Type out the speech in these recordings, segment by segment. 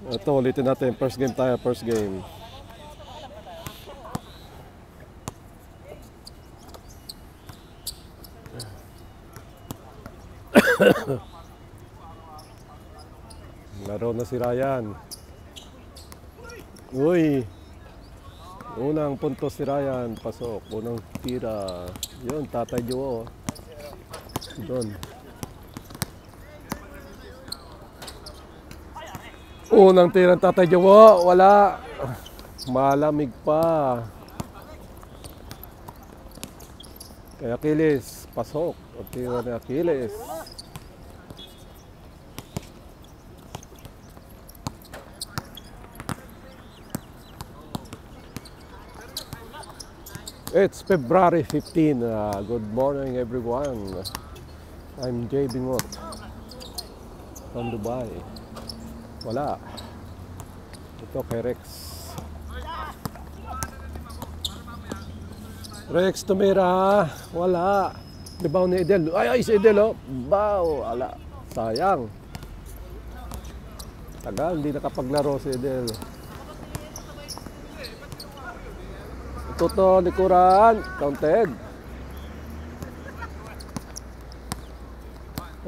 Ito, ulitin natin. First game tayo, first game. Laro na si Ryan. Uy! Unang punto si Ryan. Pasok. Unang tira. Yun, Tatay Joe. Doon. Unang tira ng Tatay Joe. Wala. Malamig pa. Kay Achilles. Pasok. Ang tira ni Achilles. It's February 15. Good morning everyone. I'm Jay Bingot from Dubai. Wala. Ito kay Rex. Rex tumira. Wala. Rebound ni Edel. Ay, si Edel oh. Bow. Wala. Sayang. Tagal, hindi nakapaglaro si Edel. Ito likuran. Counted.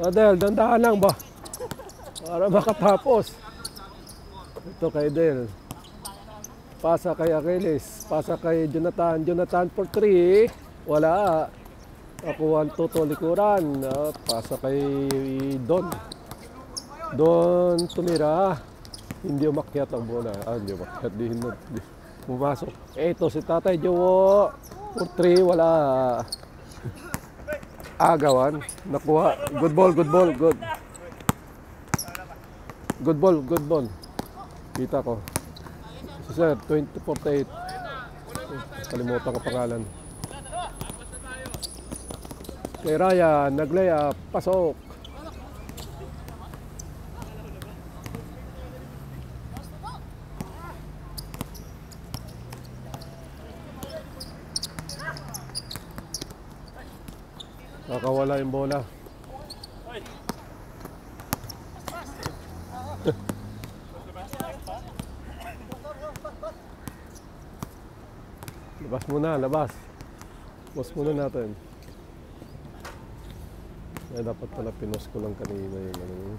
Edel, dandahan lang ba? Para makatapos. Ito kay Edel. Pasa kay Achilles. Pasa kay Jonathan. Jonathan for 3. Wala. Nakuha ang tuto likuran. Pasa kay Don. Don tumira. Hindi umakyat ang bola. Hindi umakyat. Di pumasok. Ito si Tatay Joe. For 3. Wala. Agawan. Nakuha. Good ball. Good ball. Good. Good ball. Good ball. Kita ko. Sir, 2048. Kalimutan ko pangalan. Kay Ryan, nag-layup, pasok. Nakawala yung bola. Labas muna, labas. Post muna natin. Ay, dapat pala pinost ko lang kanina yung ano.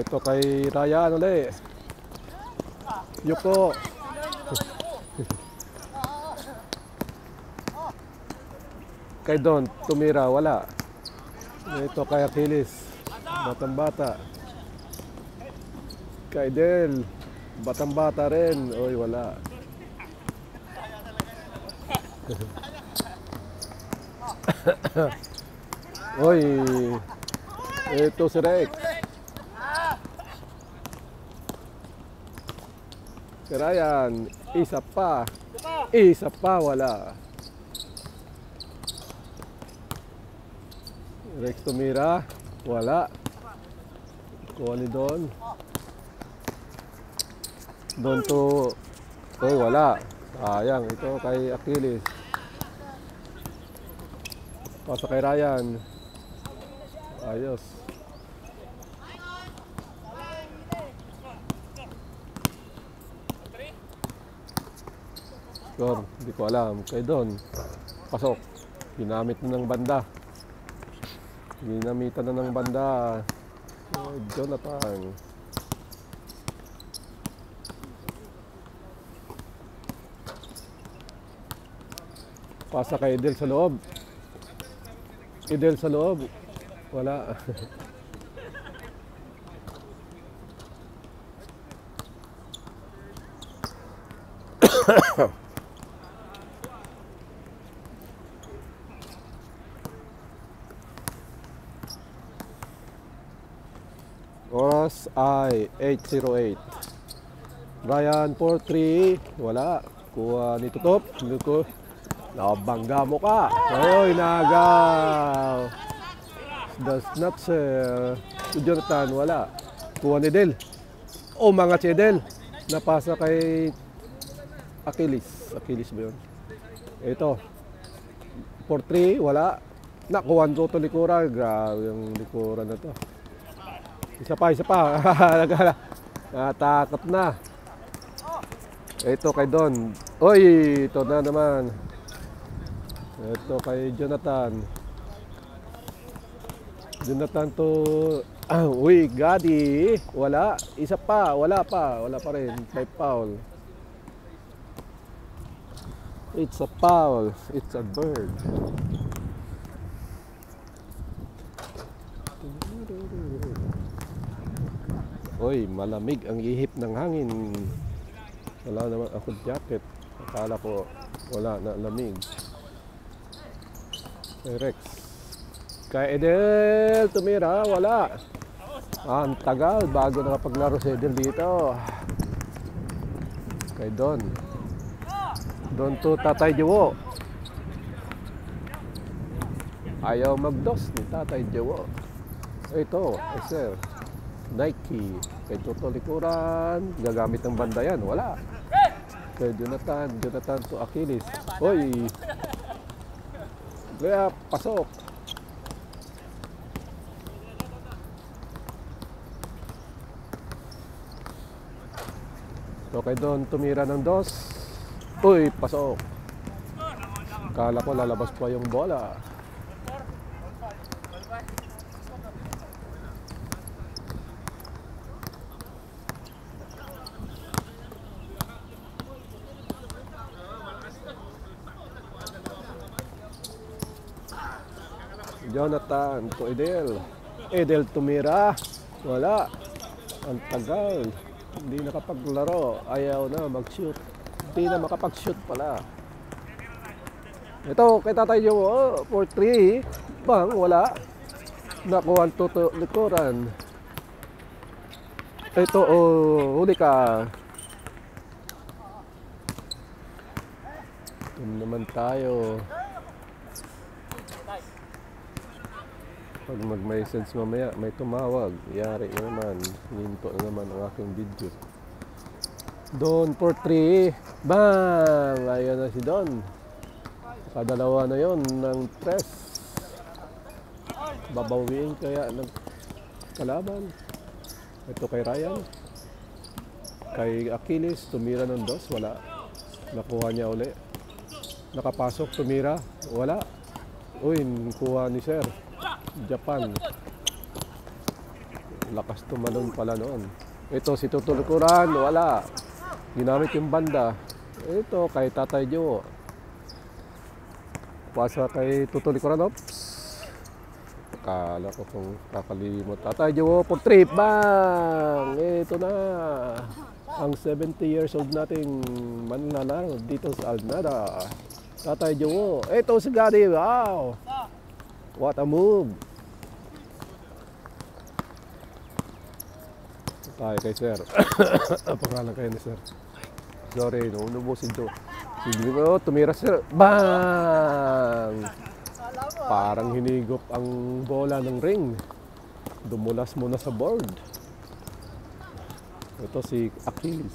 Ito kay Ryan ulit. Yuko. Kay Don, tumira, wala. Ito kay Achilles. Batang bata. Kay Del. Batang bata rin. Oy, wala. Oy. Ito si Rex. Si Ryan. Isa pa. Isa pa, wala. Rex tumira. Wala. Kuha ni Don. Don to. Oy, wala. Sayang. Ito kay Achilles. Pasa kay Ryan. Ayos. Score. Hindi ko alam. Kay Don. Pasok. Ginamit na ng banda. Ginamitan na ng banda. Jonathan. Pasa kay Edel sa loob. Edel sa loob. Wala. Oras ay 8:08. Ryan 4-3. Wala. Kuha ni Tutop. Nabangga mo ka. Oy, nagaw. Does not sir. Jonathan, wala. Kuha ni Del. O mga si Del. Napasa kay Achilles. Achilles ba yun? Ito. 4-3, wala. Nakuha to likuran. Grabe yung likuran na to. Isa pa. Natakot na. Ito kay Don. Oy, ito na naman. Ito kay Jonathan. Jonathan to. Uy, Gadi. Wala. Isa pa. Wala pa rin. May foul. It's a foul. It's a bird. Uy, malamig ang ihip ng hangin. Wala naman ako jacket. Akala ko wala na lamig. Kay Rex. Kay Edel tumira, wala. Ang tagal bago nakapaglaro si Edel dito. Kay Don. Don to Tatay Jowo. Ayaw magdos ni Tatay Jowo. Ito, sir. Nike. Kay Toto likuran. Gagamit ng banda yan. Wala. Kay Jonathan to Achilles. Hoy. Kaya pasok. So kay Don tumira ng dos. Uy, pasok. Kala ko lalabas pa yung bola. Jonathan to Edel. Edel tumira. Wala. Ang tagal. Hindi nakapaglaro. Ayaw na mag-shoot. Hindi na makapag-shoot pala. Ito kay Tatay Jowo. 4-3. Bang, wala. Nakuha to likuran. Ito, huli ka. Ito naman tayo. Pag mag-message mamaya, may tumawag. Yari naman. Hinto na naman ang aking video. Don 4-3. Bang! Ayan na si Don. Kadalawa na yon ng press. Babawiin kaya ng kalaban. Ito kay Ryan. Kay Achilles, tumira ng dos. Wala. Nakuha niya uli. Nakapasok, tumira. Wala. Uy, kuha ni Sir. Japan. Lakas tumalon pala noon. Ito si Tutulikuran, wala. Ginamit yung banda. Ito kay Tatay Jowo. Pasa kay Tutulikuran. Oops. Akala ko kung kakalimot. Tatay Jowo for trip. Bang! Ito na. Ang 70 years old nating manlalaro dito sa Alnada. Tatay Jowo. Ito si Gadi. Wow! What a move! Tayo kay Sir. Pangalan kayo ni Sir. Sorry, nubusin to. Sige ko, tumira Sir. Bang! Parang hinigop ang bola ng ring. Dumulas muna sa board. Ito si Achilles.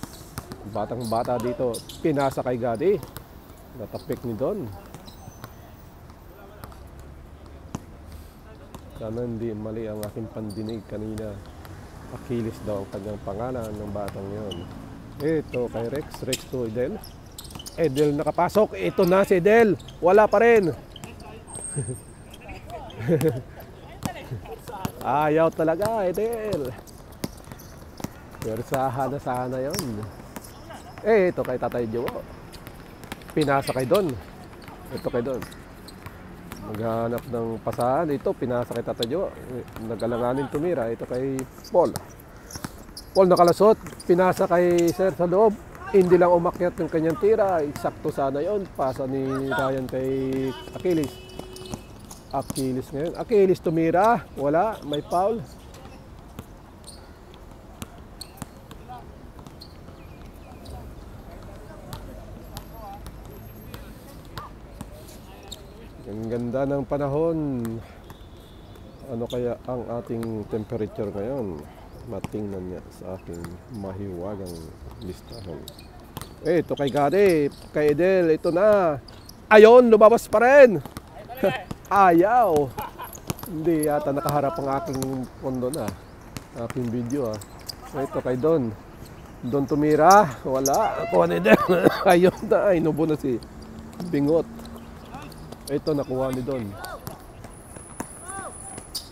Batang bata dito. Pinasa kay Gadi. Natapik ni Don. Sana hindi mali ang aking pandinig kanina. Achilles daw ang kanyang pangalan ng batang yon. Ito kay Rex. Rex to Edel. Edel nakapasok. Ito na si Edel. Wala pa rin. Ayaw talaga Edel. Persahan na sana yon. Ito kay Tatay Jowo. Pinasa kay Don. Ito kay Don. Maghanap ng pasahan. Ito, pinasa kay Tatay Jowo. Nagalanganin tumira. Ito kay Paul. Paul nakalasot. Pinasa kay Sir sa loob. Hindi lang umakyat yung kanyang tira. Eksakto sana yon. Pasa ni Ryan kay Achilles. Achilles ngayon. Achilles tumira. Wala. May foul. Ang ganda ng panahon. Ano kaya ang ating temperature ngayon? Matingnan niya sa aking mahiwagang listahan. Ito kay Gadi, kay Edel, ito na. Ayon, lumabas pa rin. Ayaw. Hindi yata nakaharap ang aking pondo na. Aking video ah. Ito kay Don. Don tumira. Wala. Kuha ni Don. Ayun na. Inubo na si Bingot. Ito nakuha ni Don.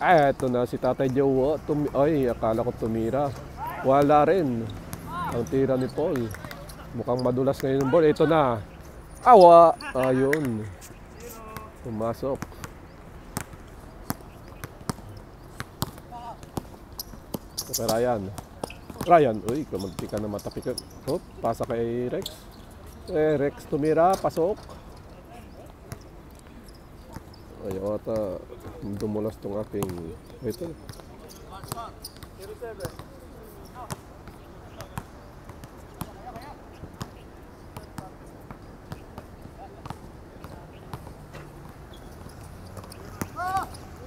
Ay, ito na si Tatay Joe. Ay, akala ko tumira. Wala rin. Ang tira ni Paul. Mukhang madulas ngayon yung ball. Ito na. Awa. Ayun. Pumasok. Ito Ryan. Ryan. Uy, kamunti ka na matapik. Oh, pasa kay Rex. Rex tumira. Pasok. Ay, ata dumulas tong aking ito.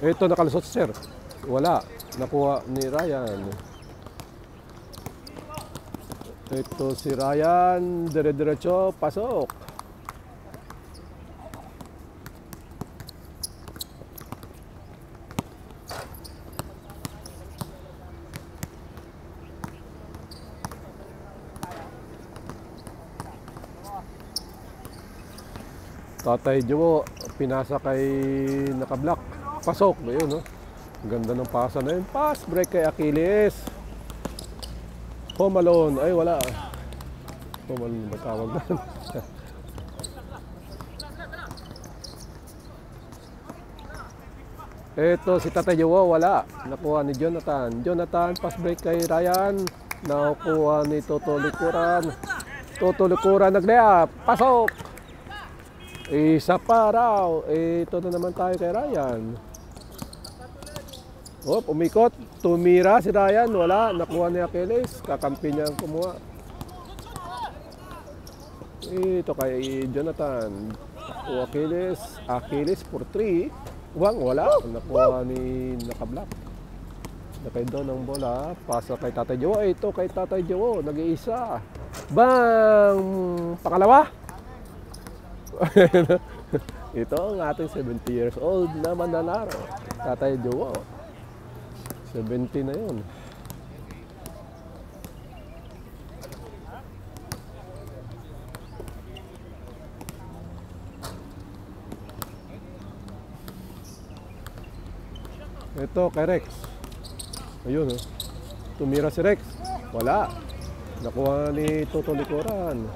Ito nakalusot sir. Wala. Nakuha ni Ryan. Ito si Ryan. Dire-diretso. Pasok. Tatay Joe, pinasa kay naka-block. Pasok. Ayun, no? Ganda ng pasa na yun. Pass break kay Achilles. Home alone. Ay, wala. Home alone ba tawag na? Ito si Tatay Joe, wala. Nakuha ni Jonathan. Jonathan, pass break kay Ryan. Nakuha ni Toto Likuran. Toto Likuran nag-layup. Pasok. Isa pa raw. Ito na naman tayo kay Ryan. Oh, umikot. Tumira si Ryan. Wala. Nakuha ni Achilles. Kakampi niya ang kumuha. Ito kay Jonathan. O Achilles. Achilles for 3. Wala. Nakuha ni naka-block. Nakay doon ang bola. Pasa kay Tatay Joe. Ito kay Tatay Joe. Nag-iisa. Bang! Pangalawa. Ito ang ating 70 years old na mananaro. Tatay Joe. 70 na yun. Ito kay Rex. Ayun, oh. Tumira si Rex. Wala. Nakuha ni Toto Likuran.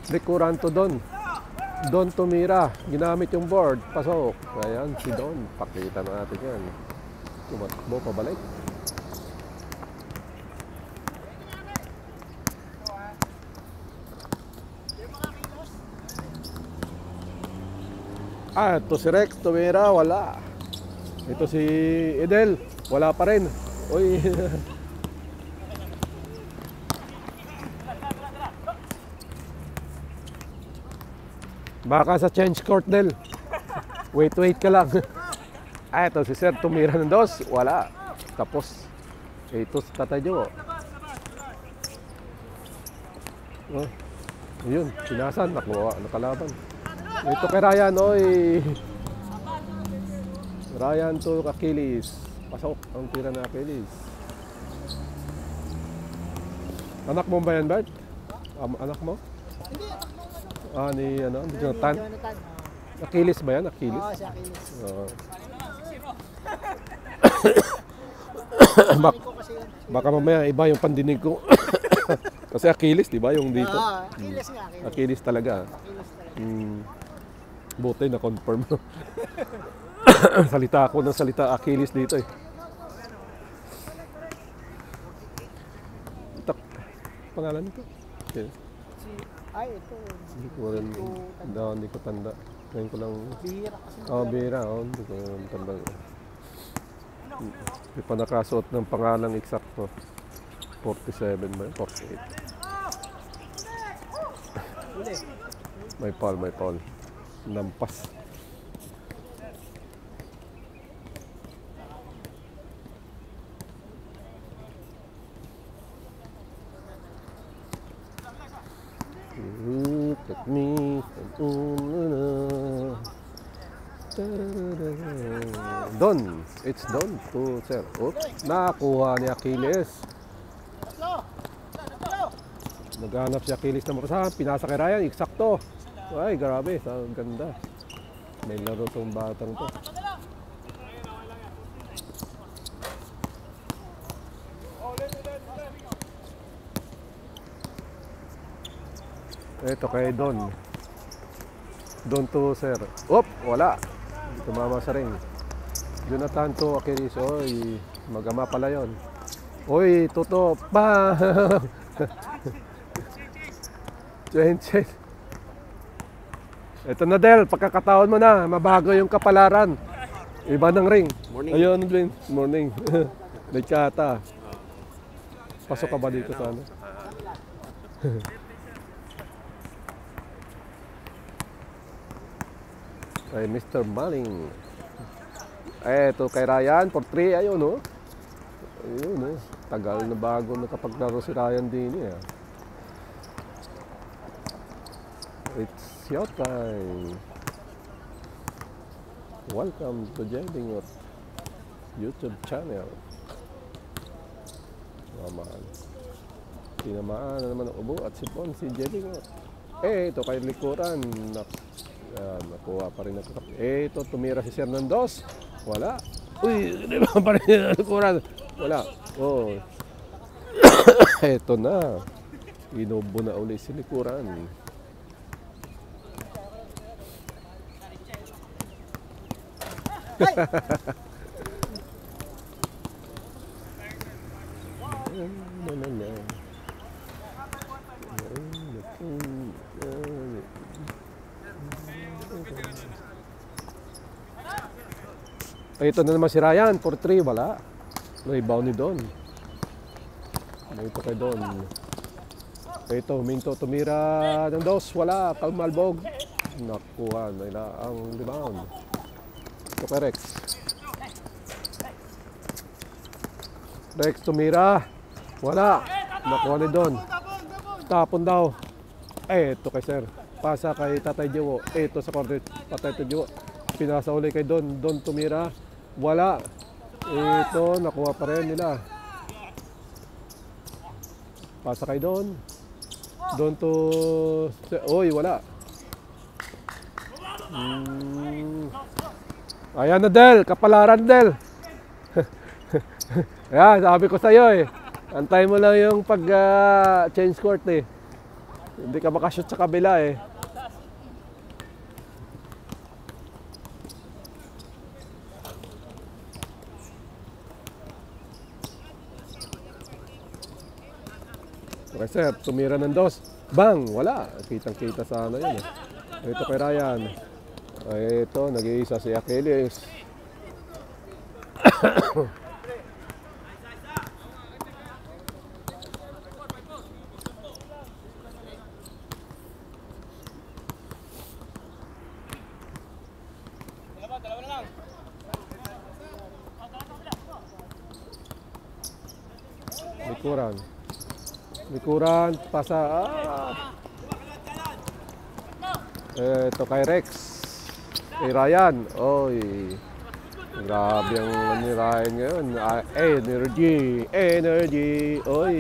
Likuran to Don. Don tumira. Ginamit yung board. Pasok. Ayan, si Don. Pakita na natin yan. Tumatakbo, pabalik. Ito si Rex tumira. Wala. Ito si Edel. Wala pa rin. Uy. Baka sa change court del. Wait ka lang. Ito si Sir tumira ng dos. Wala. Tapos. Ito si Tatay Joe. Oh. Ayun. Pinasan. Nakalaban. Ito kay Ryan. Oy. Ryan to Achilles. Pasok ang tira na Achilles. Anak mo ba yan, Bert? Anak mo? Hindi, anak mo. Ni Jonathan. Achilles ba yan? Achilles? Oo, si Achilles. Baka mamaya iba yung pandinig ko. Kasi Achilles, di ba? Yung dito. Achilles nga. Achilles talaga. Buti na confirm. Salita ako ng salita Achilles dito eh. Pangalan nito? Okay. Ay, ito. Hindi ko tanda. Ngayon ko lang. Bihira kasi. Bihira. Hindi ko tanda. Hindi pa nakasuot ng pangalang eksakto. 47 ba? 48. May Paul. Lampas. Look at me. Don. It's Don to sir. Oops. Nakuha ni Achilles. Naghanap si Achilles ng mapasahan. Pinasa kay Ryan. Eksakto. Ay, grabe. Sa ganda. May laro tong batang to. Ito kay Don. Don to sir. Op, wala. Hindi tumama sa ring. Jonathan to Achilles. Oy, magama pala yon. Oy, Toto. Pa. Chen. Ito na Del, pagkakataon mo na. Mabago yung kapalaran. Iba ng ring. Morning. Ayun, Glenn. Morning. May kata. Pasok ka ba dito sa ano? Kay Mr. Maling. Ito kay Ryan for 3. Ayun, no? Ayun, no? Tagal na bago nakapaglaro si Ryan din, eh. It's your time. Welcome to Jedingot YouTube channel. Tinamaan na naman ang ubo at sipon si Jedingot. Ito kay likuran. Nakuha pa rin nakakap. Ito, tumira si Hernandez. Wala. Uy, di ba pa rin likuran? Wala. Oh. Ito na. Inubo na uli si likuran. Ito na naman si Ryan for 3, wala. Rebound ni Don. Ito kay Don. Ito, huminto, tumira ng dos, wala. Kalmalbog. Nakuha nila ang rebound. Ito kay Rex. Rex tumira. Wala. Nakuha ni Don. Tapon daw. Ito kay Sir. Pasa kay Tatay Jiwo. Ito sa corner. Tatay Jiwo. Pinasa uli kay Don. Don tumira. Wala. Ito, nakuha pa rin nila. Pasa kay Don. Don to... Oy, wala. Ayan na Del. Kapalaran Del. Ayan, sabi ko sa'yo eh. Antay mo lang yung pag-change court eh. Hindi ka makashoot sa kabila eh. Okay sir, tumira ng dos. Bang! Wala. Kitang-kita sana yun eh. Ito kay Ryan. Ito, nag-iisa si Achilles. Likuran, pasa. Ito kay Rex. Kay Ryan. Oy. Grabe ang ni Ryan ngayon. Energy. Oy.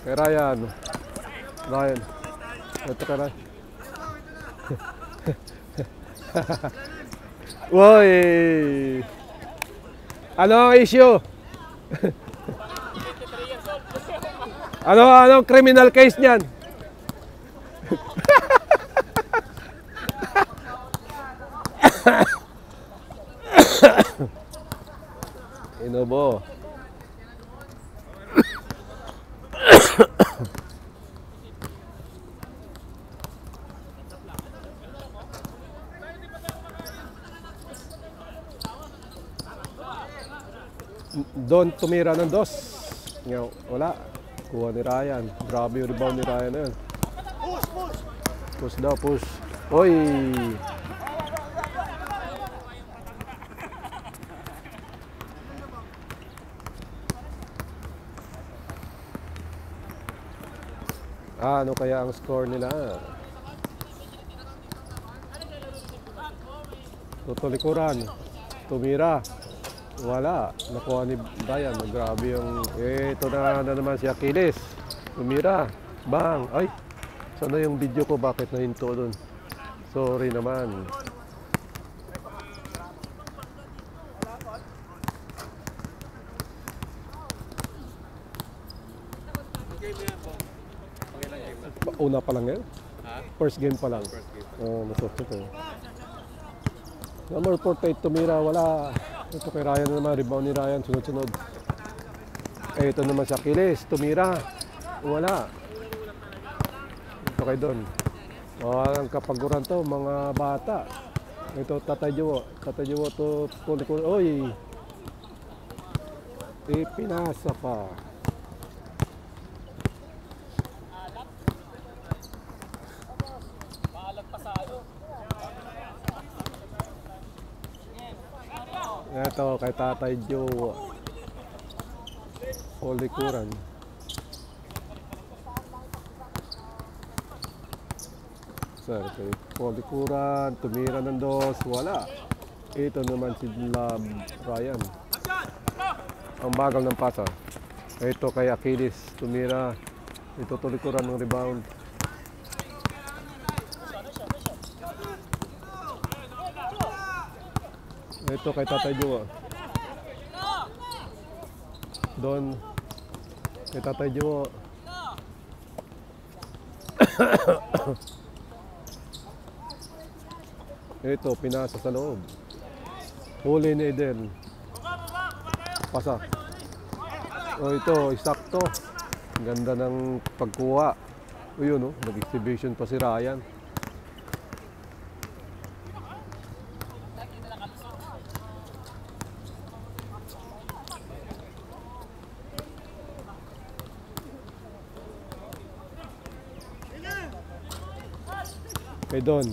Kay Ryan. Ito kay Ryan. Woy! Ano ang issue? Anong criminal case niyan? Inubo. Doon tumira ng dos. Wala. Kuha ni Ryan. Grabe yung rebound ni Ryan na yun. Push daw, push. Oy! Ano kaya ang score nila? Tutulikuran. Tumira. Wala. Nakuha ni Brian. Grabe yung... ito na naman si Achilles. Tumira. Bang! Ay! Sana yung video ko, bakit nahinto dun? Sorry naman. Una pa lang yan? First game pa lang? Oo, masok ito. Number 48, tumira, wala. Ito kay Ryan naman, rebound ni Ryan, sunod-sunod. Ito naman sa Achilles, tumira. Wala. Ito kay Don. Ang kapaguran to, mga bata. Ito, Tatay Jowo to tulikod. Oy! Pinasa pa. Ito, kay Tatay Jowo. Tulikuran. Sir, kay tulikuran, tumira ng dos, wala. Ito naman si Ryan. Ang bagal ng pasa. Ito kay Achilles, tumira. Ito tulikuran ng rebound. Ito kay Tatay Jowo. Doon kay Tatay Jowo. Ito, pinasa sa loob. Huli ni Eden. Pasa. Ito, isakto. Ganda ng pagkuha. Yun, nag-exhibition pa si Ryan. Kay Don.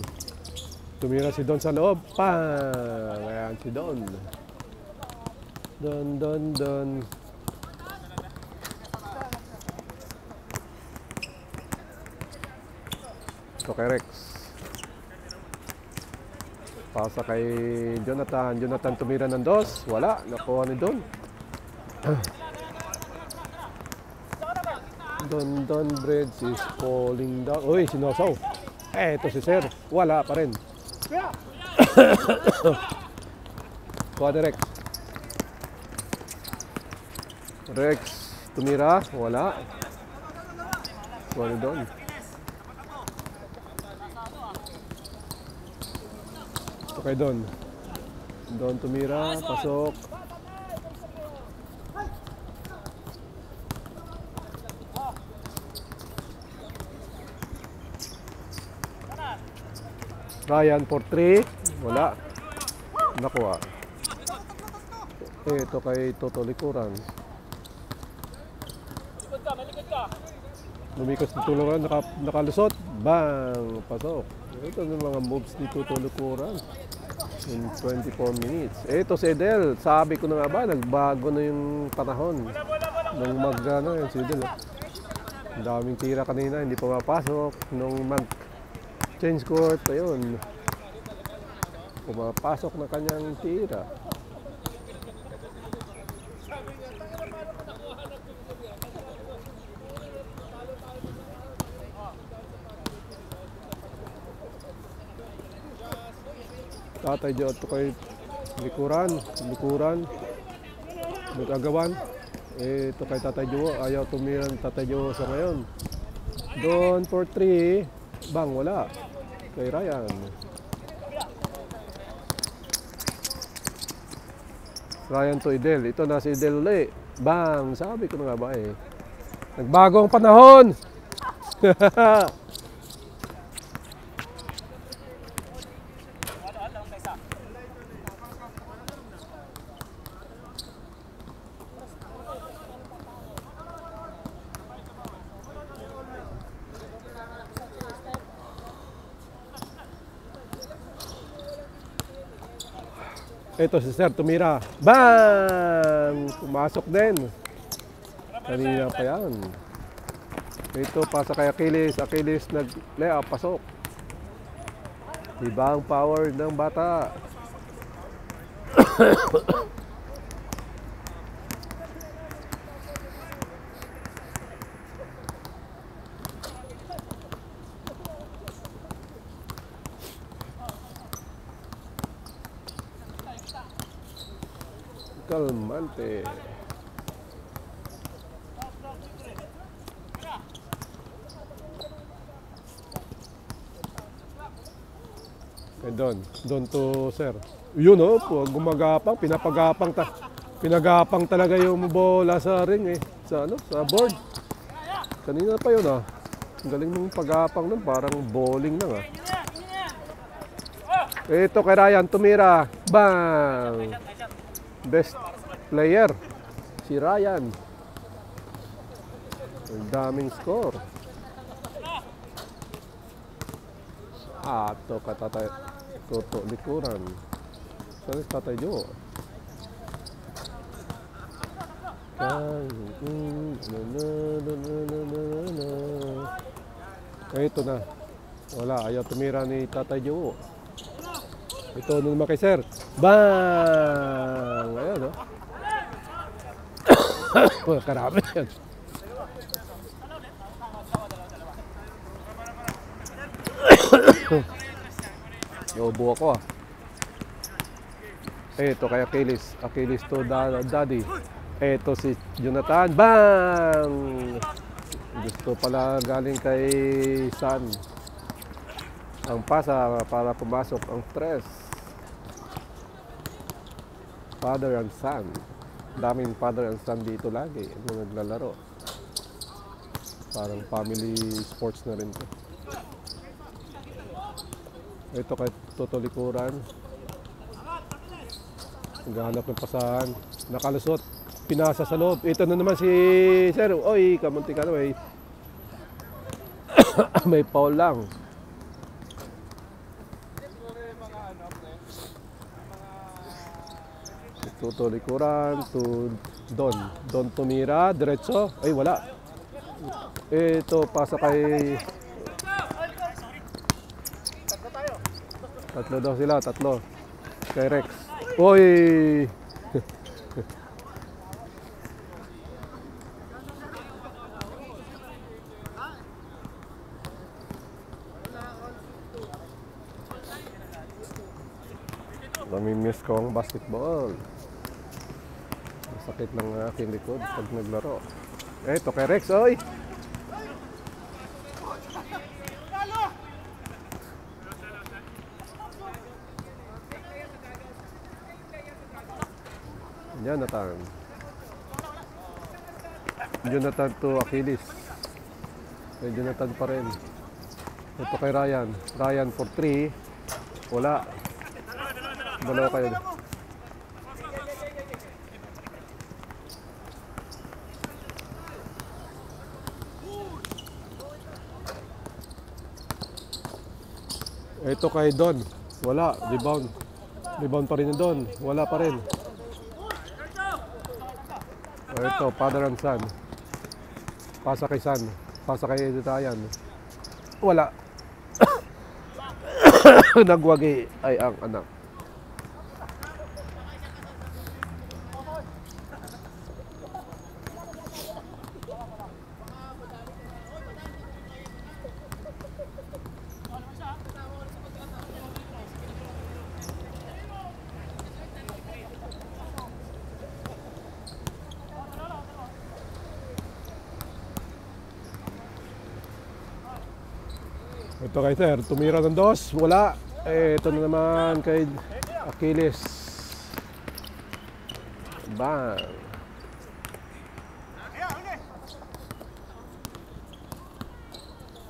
Tumira si Don sa loob. Pang! Ayan si Don. Don. Ito kay Rex. Pasa kay Jonathan. Jonathan tumira ng dos. Wala. Nakuha ni Don. Don Bridge is falling down. Uy, sinosaw. Ito si Sir. Wala pa rin. Kuha ni Rex. Rex. Tumira. Wala. Kuha ni Don. Ito kay Don. Don tumira. Pasok. Ryan for 3. Wala. Nakuha. Ito kay Toto Likuran. Lumikas ng tuluran. Nakalusot. Bang! Pasok. Ito yung mga moves ni Toto Likuran. In 24 minutes. Ito si Edel. Sabi ko na nga ba, nagbago na yung panahon. Nung yung si Edel. Ang daming tira kanina. Hindi pa mapasok. Nung change court, ayun. Pumapasok na kanyang tira. Tatay Jowo ito kay Likuran. Nagagawan. Ito kay Tatay Jowo. Ayaw tumiran Tatay Jowo sa ngayon. Doon for 3. Bang, wala. Kay Ryan. Ryan to Idel. Ito na si Idel ulit. Bang! Sabi ko na nga ba eh. Nagbago ang panahon! Ito si Sir tumira. Bang! Pumasok din. Kanina pa yan. Ito pasa kay Achilles. Achilles nag-lay-up, pasok. Iba ang power ng bata. Calmante. Doon to Sir. Yun gumagapang, pinagapang talaga yung bola sa ring sa sa board. Kanina pa yun Ang galing ng pagapang nun, parang bowling lang Ito kay Ryan tumira. Bang! Best player si Ryan. Ang daming score. Ito katatay Toto likuran. Saan si Tatay Jo? Ito na. Wala, ayaw tumira ni Tatay Jo. Ito naman kay Sir. Bang! Ayan karami yan. Naubo ako Ito kay Achilles. Achilles to daddy. Ito si Jonathan. Bang! Gusto pala galing kay San. Ang pasa para pumasok ang tres. Father and son. Daming father and son dito lagi. Naglalaro. Parang family sports na rin to. Ito kay Toto likuran. Naghahanap ng pasahan. Nakalusot. Pinasa sa loob. Ito na naman si Sir. Oy, kamunti ka na may foul lang. Toto likuran to Don tumira. Diretso. Ay, wala. Ito, pasa kay... Tatlo daw sila, tatlo. Kay Rex. Oy! Namimiss ko ang basketball. Masakit ng aking likod pag naglaro. Ito kay Rex, oy! Jonathan to Achilles. Kay Jonathan pa rin. Ito kay Ryan. Ryan for 3. Wala. Dalawa kayo. Ito kay Don. Wala. Rebound. Rebound pa rin yung Don. Wala pa rin. Ito, father and son. Pasa kay son. Pasa kay Ryan. Wala. Nagwagi ay ang anak. Ito kay Sir, tumira ng dos, wala. Ito na naman kay Achilles. Bang!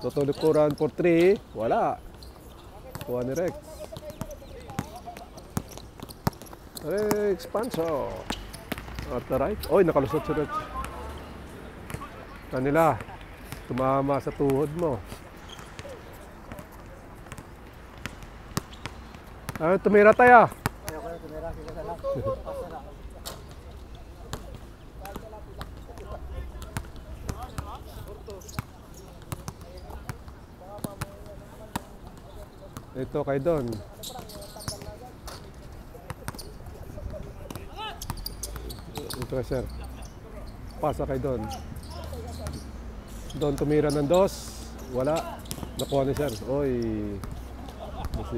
Toto likuran for 3, wala. Kuha ni Rex. Rex Pancho. At the right. Oy, nakalusot si Rex. Kanila, tumama sa tuhod mo. Tumira tayo. Tumira sila sa Ito kay Don. Ito kay Sir. Pasa kay Don. Don tumira ng dos. Wala. Nakuha ni Sir. Oy. Masi.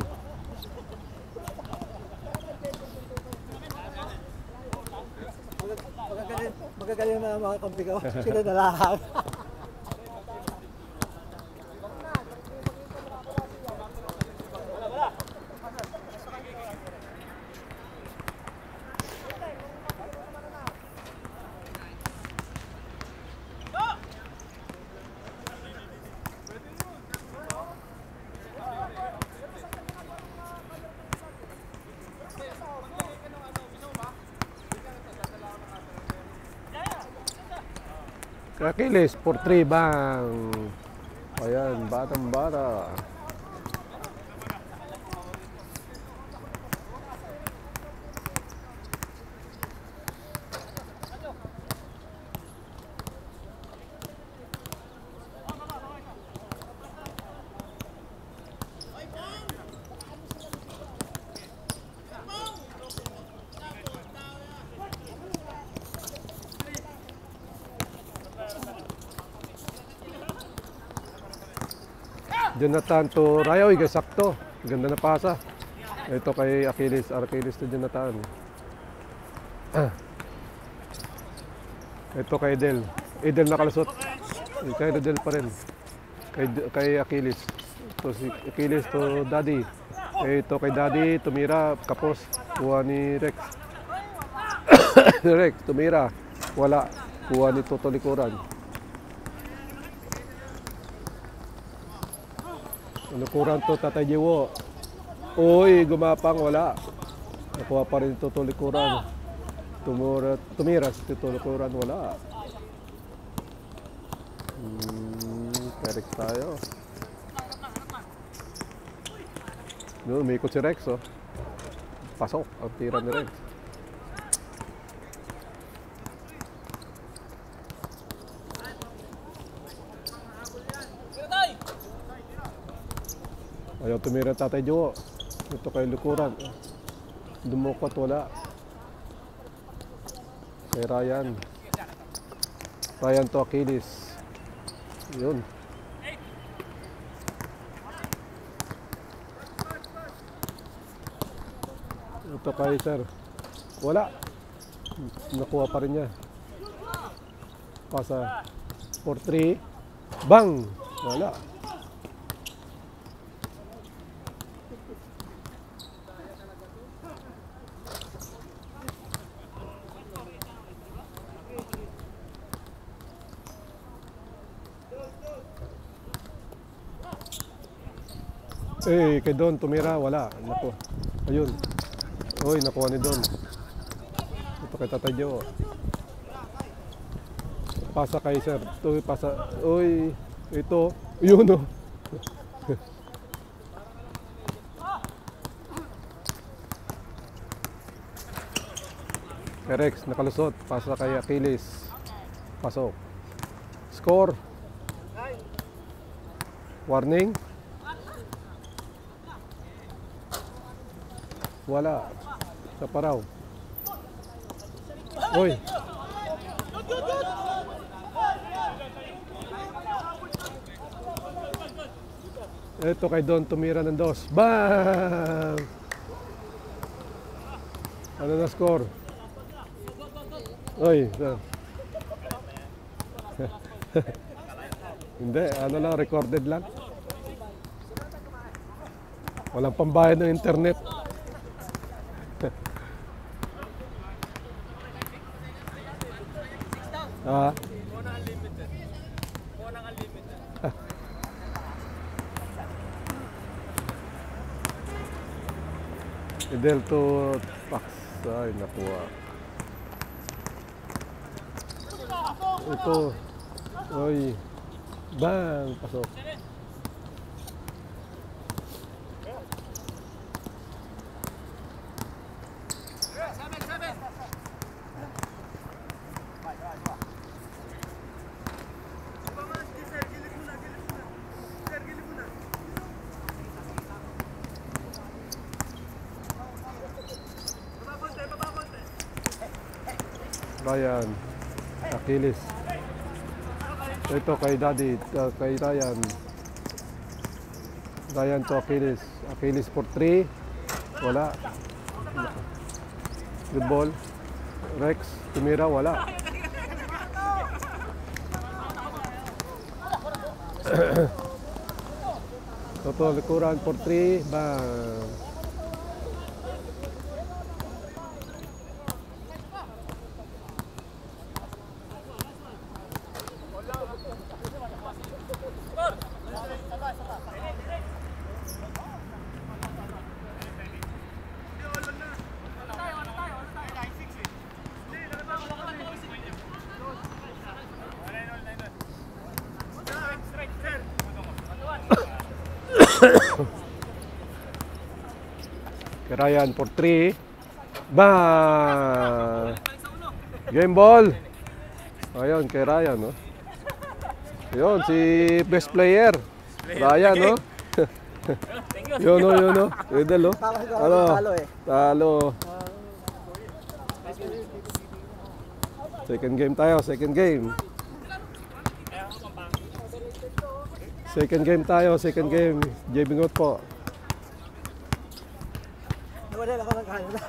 Magagaling na mga kampi ko. Sila na lahat. Aquiles for 3 bang. Ayan, batang bata. Jonathan to Rayo, sakto. Ganda na pasa. Ito kay Aquiles, Achilles to Jonathan. Ito kay Edel. Edel nakalusot. Kay Edel pa rin. Kay Aquiles. Ito si Aquiles to Daddy. Ito kay Daddy, tumira, kapos. Kuha ni Rex. Rex, tumira. Wala. Kuha ni Toto likuran. Likuran to Tatay Jiwo. Uy, gumapang, wala. Nakuha pa rin Toto likuran. Tumira si Toto likuran, wala. Rex tayo. No, umikot si Rex, oh. Pasok ang tira ni Rex. Ayaw tumira Tatay Joe. Ito kay likuran. Dumukot, wala. Kay Ryan. Ryan to Achilles. Yun. Ito kay Sir. Wala. Nakuha pa rin niya. Pasa 4-3. Bang! Wala. Eh, kay Don tumira, wala. Naku. Ayun. Uy, nakuha ni Don. Ito kay Tatay Joe. Pasa kay Sir. Ito, pasa. Uy, ito. Yun, oh. Kay Rex, nakalusot. Pasa kay Achilles. Pasok. Score. Warning. Wala. Sa paraw. Uy. Ito kay Don tumira ng dos. Bang! Ano na score? Uy. Hindi. Ano lang, recorded lang. Walang pambayad ng internet. Ah. Idel to Pax. Ay, nakuha. Ito. Oy. Bang! Pasok. Ryan. Achilles. Ito kay Daddy. Kay Ryan. Ryan to Achilles. Achilles for 3. Wala. Good ball. Rex. Tumira. Wala. Toto likuran for 3. Bang. Kay Ryan for 3. Bang! Game ball. Ayun, kay Ryan, no? Ayun, si best player. Ryan, no? Yun, no, yun, no? Idol, no? Ano? Talo eh. Talo. Second game tayo, second game. Second game tayo, second game. JB Ngot po. Wala lang ako ng kaya.